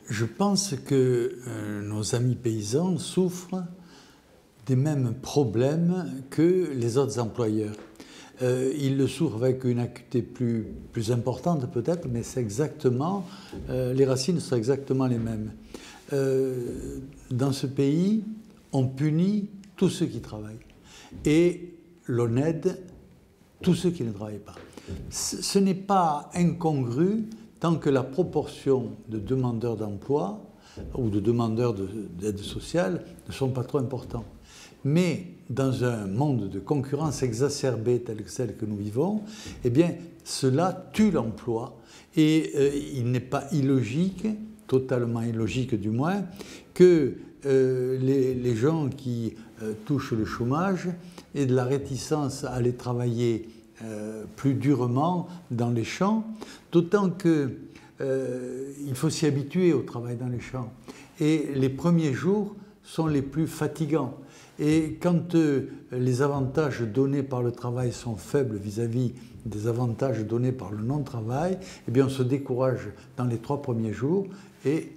Je pense que nos amis paysans souffrent des mêmes problèmes que les autres employeurs. Ils le souffrent avec une acuité plus importante peut-être, mais c'est exactement, les racines sont exactement les mêmes. Dans ce pays, on punit tous ceux qui travaillent et l'on aide tous ceux qui ne travaillent pas. Ce n'est pas incongru tant que la proportion de demandeurs d'emploi ou de demandeurs d'aide sociale ne sont pas trop importants. Mais dans un monde de concurrence exacerbée tel que celle que nous vivons, eh bien, cela tue l'emploi et il n'est pas illogique, totalement illogique du moins, que les gens qui touchent le chômage aient de la réticence à aller travailler plus durement dans les champs, d'autant qu'il faut s'y habituer au travail dans les champs. Et les premiers jours sont les plus fatigants. Et quand les avantages donnés par le travail sont faibles vis-à-vis des avantages donnés par le non-travail, eh bien on se décourage dans les 3 premiers jours et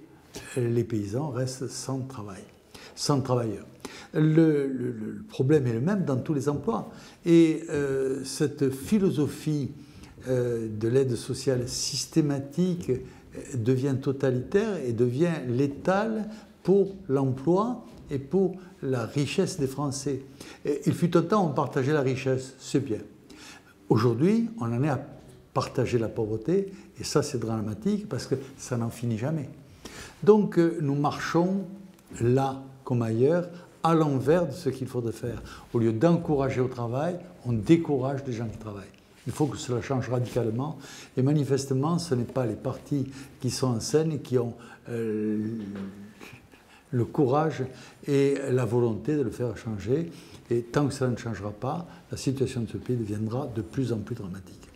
les paysans restent sans travail, sans travailleurs. Le problème est le même dans tous les emplois. Et cette philosophie de l'aide sociale systématique devient totalitaire et devient létale pour l'emploi et pour la richesse des Français. Et il fut un temps où on partageait la richesse, c'est bien. Aujourd'hui, on en est à partager la pauvreté, et ça c'est dramatique parce que ça n'en finit jamais. Donc nous marchons là comme ailleurs, à l'envers de ce qu'il faudrait faire. Au lieu d'encourager au travail, on décourage les gens qui travaillent. Il faut que cela change radicalement. Et manifestement, ce n'est pas les partis qui sont en scène qui ont le courage et la volonté de le faire changer. Et tant que ça ne changera pas, la situation de ce pays deviendra de plus en plus dramatique.